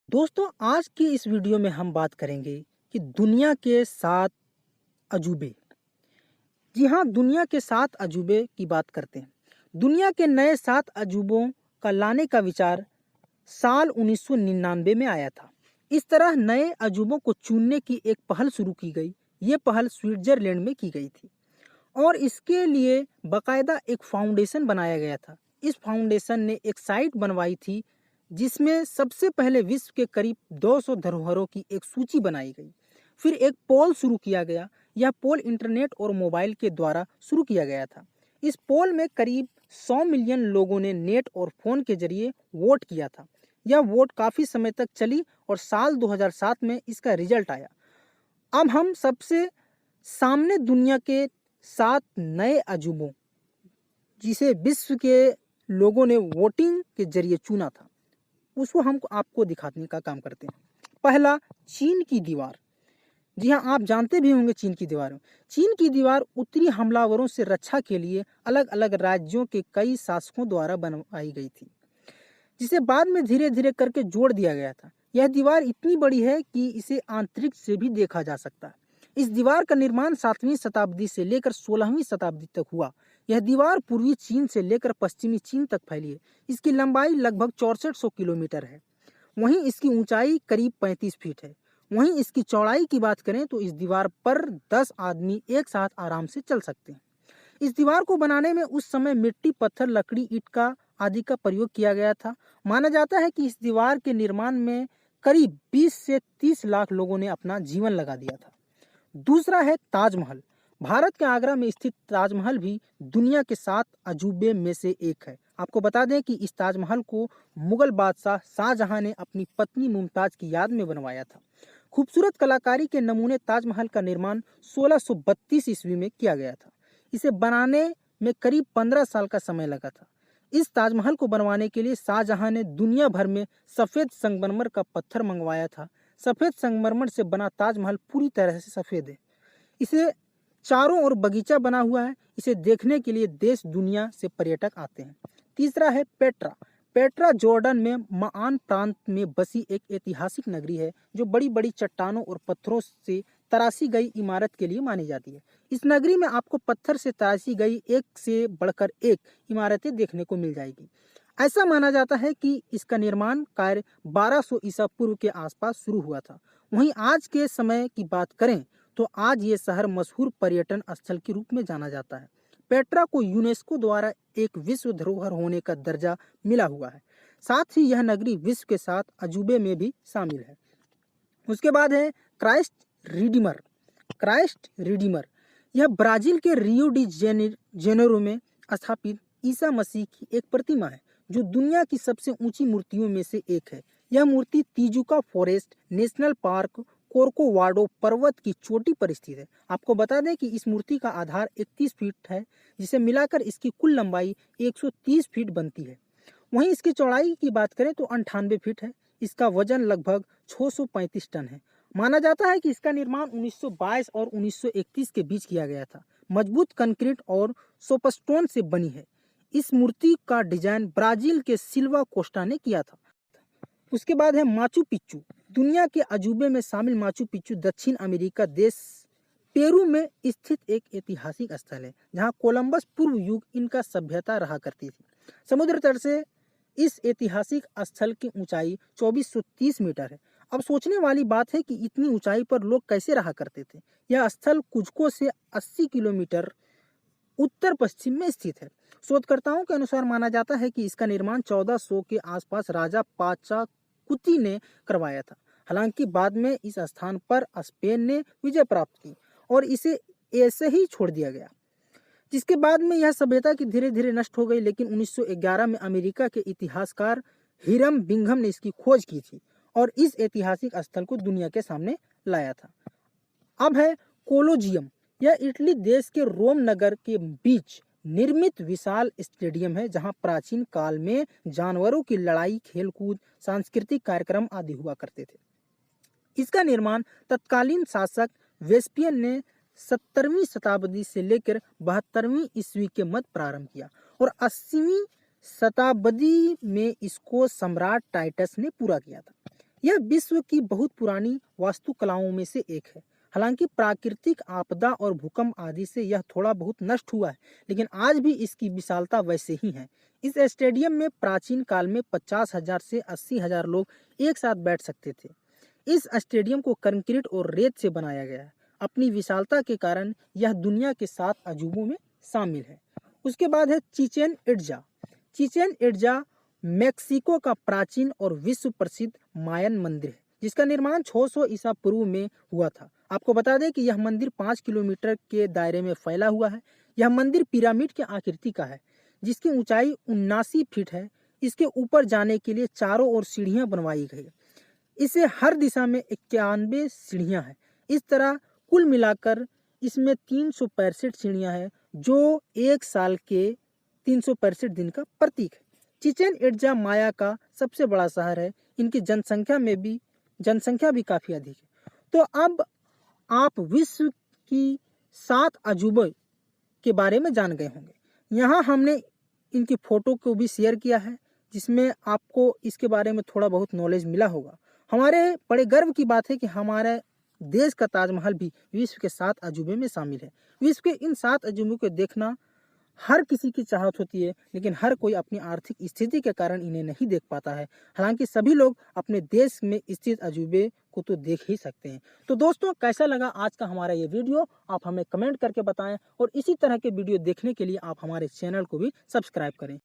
दोस्तों, आज की इस वीडियो में हम बात करेंगे कि दुनिया के 7 अजूबे। जी हाँ, दुनिया के 7 अजूबे की बात करते हैं। दुनिया के नए 7 अजूबों का लाने का विचार साल 1999 में आया था। इस तरह नए अजूबों को चुनने की एक पहल शुरू की गई। ये पहल स्विट्जरलैंड में की गई थी और इसके लिए बाकायदा एक फाउंडेशन बनाया गया था। इस फाउंडेशन ने एक साइट बनवाई थी जिसमें सबसे पहले विश्व के करीब 200 धरोहरों की एक सूची बनाई गई। फिर एक पोल शुरू किया गया। यह पोल इंटरनेट और मोबाइल के द्वारा शुरू किया गया था। इस पोल में करीब 100 मिलियन लोगों ने नेट और फोन के जरिए वोट किया था। यह वोट काफ़ी समय तक चली और साल 2007 में इसका रिजल्ट आया। अब हम सबसे सामने दुनिया के 7 नए अजूबों जिसे विश्व के लोगों ने वोटिंग के जरिए चुना था, उसको हम आपको दिखाने का काम करते हैं। पहला, चीन की दीवार। जी हाँ, आप जानते भी होंगे चीन की दीवार। चीन की दीवार उत्तरी हमलावरों से रक्षा के लिए अलग अलग राज्यों के कई शासकों द्वारा बनवाई गई थी, जिसे बाद में धीरे धीरे करके जोड़ दिया गया था। यह दीवार इतनी बड़ी है कि इसे अंतरिक्ष से भी देखा जा सकता है। इस दीवार का निर्माण 7वीं शताब्दी से लेकर 16वीं शताब्दी तक हुआ। यह दीवार पूर्वी चीन से लेकर पश्चिमी चीन तक फैली है। इसकी लंबाई लगभग 6400 किलोमीटर है। वहीं इसकी ऊंचाई करीब 35 फीट है। वहीं इसकी चौड़ाई की बात करें तो इस दीवार पर 10 आदमी एक साथ आराम से चल सकते हैं। इस दीवार को बनाने में उस समय मिट्टी, पत्थर, लकड़ी, ईंट का आदि का प्रयोग किया गया था। माना जाता है कि इस दीवार के निर्माण में करीब 20 से 30 लाख लोगों ने अपना जीवन लगा दिया था। दूसरा है ताजमहल। भारत के आगरा में स्थित ताजमहल भी दुनिया के 7 अजूबे में से एक है। आपको बता दें कि इस ताजमहल को मुगल बादशाह शाहजहां ने अपनी पत्नी मुमताज की याद में बनवाया था। खूबसूरत कलाकारी के नमूने ताजमहल का निर्माण 1632 ईस्वी में किया गया था। इसे बनाने में करीब 15 साल का समय लगा था। इस ताजमहल को बनवाने के लिए शाहजहां ने दुनिया भर में सफ़ेद संगमरमर का पत्थर मंगवाया था। सफ़ेद संगमरमर से बना ताजमहल पूरी तरह से सफ़ेद है। इसे चारों ओर बगीचा बना हुआ है। इसे देखने के लिए देश दुनिया से पर्यटक आते हैं। तीसरा है पेट्रा। पेट्रा जॉर्डन में माआन प्रांत में बसी एक ऐतिहासिक नगरी है जो बड़ी बड़ी चट्टानों और पत्थरों से तराशी गई इमारत के लिए मानी जाती है। इस नगरी में आपको पत्थर से तराशी गई एक से बढ़कर एक इमारतें देखने को मिल जाएगी। ऐसा माना जाता है कि इसका निर्माण कार्य 1200 ईसा पूर्व के आसपास शुरू हुआ था। वहीं आज के समय की बात करें तो आज ये शहर मशहूर पर्यटन स्थल के रूप में जाना जाता है। पेट्रा को यूनेस्को द्वारा एक विश्व धरोहर होने का दर्जा मिला हुआ है। साथ ही यह नगरी विश्व के 7 अजूबे में भी शामिल है। उसके बाद है क्राइस्ट रिडीमर। क्राइस्ट रिडीमर यह ब्राजील के रियो डी जेनेरो में स्थापित ईसा मसीह की एक प्रतिमा है जो दुनिया की सबसे ऊंची मूर्तियों में से एक है। यह मूर्ति तिजुका फॉरेस्ट नेशनल पार्क कोर्कोवाडो पर्वत की चोटी पर स्थित है। आपको बता दें कि इस मूर्ति का आधार 31 फीट है, जिसे मिलाकर इसकी कुल लंबाई 130 फीट बनती है। वहीं इसकी चौड़ाई की बात करें तो 98 फीट है। इसका वजन लगभग 635 टन है। माना जाता है कि इसका निर्माण 1922 और 1931 के बीच किया गया था। मजबूत कंक्रीट और सोपस्टोन से बनी है। इस मूर्ति का डिजाइन ब्राजील के सिल्वा कोस्टा ने किया था। उसके बाद है माचू पिच्चू। दुनिया के अजूबे में शामिल माचू पिच्चू दक्षिण अमेरिका देश पेरू में स्थित एक ऐतिहासिक स्थल है जहां कोलंबस पूर्व युग इनका सभ्यता रहा करती थी। समुद्र तट से इस ऐतिहासिक स्थल की ऊंचाई 2430 मीटर है। अब सोचने वाली बात है कि इतनी ऊंचाई पर लोग कैसे रहा करते थे। यह स्थल कुजको से 80 किलोमीटर उत्तर पश्चिम में स्थित है। शोधकर्ताओं के अनुसार माना जाता है कि इसका निर्माण 1400 के आसपास राजा पाचाकुती ने करवाया था। हालांकि बाद में इस स्थान पर स्पेन ने विजय प्राप्त की और इसे ऐसे ही छोड़ दिया गया, जिसके बाद में यह सभ्यता की धीरे धीरे नष्ट हो गई। लेकिन 1911 में अमेरिका के इतिहासकार हिरम बिंघम ने इसकी खोज की थी और इस ऐतिहासिक स्थल को दुनिया के सामने लाया था। अब है कोलोजियम। यह इटली देश के रोम नगर के बीच निर्मित विशाल स्टेडियम है जहां प्राचीन काल में जानवरों की लड़ाई, खेलकूद, सांस्कृतिक कार्यक्रम आदि हुआ करते थे। इसका निर्माण तत्कालीन शासक वेस्पियन ने 17वीं शताब्दी से लेकर 72वीं ईस्वी के मध्य प्रारंभ किया और 80वीं शताब्दी में इसको सम्राट टाइटस ने पूरा किया था। यह विश्व की बहुत पुरानी वास्तुकलाओं में से एक है। हालांकि प्राकृतिक आपदा और भूकंप आदि से यह थोड़ा बहुत नष्ट हुआ है, लेकिन आज भी इसकी विशालता वैसे ही है। इस स्टेडियम में प्राचीन काल में 50,000 से 80,000 लोग एक साथ बैठ सकते थे। इस स्टेडियम को कंक्रीट और रेत से बनाया गया है। अपनी विशालता के कारण यह दुनिया के 7 अजूबों में शामिल है। उसके बाद है Chichen Itza. Chichen Itza Mexico का प्राचीन और विश्व प्रसिद्ध मायन मंदिर है, जिसका निर्माण 600 ईसा पूर्व में हुआ था। आपको बता दें कि यह मंदिर 5 किलोमीटर के दायरे में फैला हुआ है। यह मंदिर पिरामिड की आकृति का है, जिसकी ऊंचाई 79 फीट है। इसके ऊपर जाने के लिए चारों ओर सीढ़ियां बनवाई गई। इसे हर दिशा में 91 सीढ़ियां हैं। इस तरह कुल मिलाकर इसमें 365 सीढ़ियां हैं, जो एक साल के 365 दिन का प्रतीक है। चिचेन इट्जा माया का सबसे बड़ा शहर है। इनकी जनसंख्या भी काफी अधिक है। तो अब आप विश्व की 7 अजूबे के बारे में जान गए होंगे। यहाँ हमने इनकी फोटो को भी शेयर किया है, जिसमें आपको इसके बारे में थोड़ा बहुत नॉलेज मिला होगा। हमारे बड़े गर्व की बात है कि हमारे देश का ताजमहल भी विश्व के 7 अजूबे में शामिल है। विश्व के इन 7 अजूबों को देखना हर किसी की चाहत होती है, लेकिन हर कोई अपनी आर्थिक स्थिति के कारण इन्हें नहीं देख पाता है। हालांकि सभी लोग अपने देश में स्थित अजूबे को तो देख ही सकते हैं। तो दोस्तों, कैसा लगा आज का हमारा ये वीडियो, आप हमें कमेंट करके बताएं और इसी तरह के वीडियो देखने के लिए आप हमारे चैनल को भी सब्सक्राइब करें।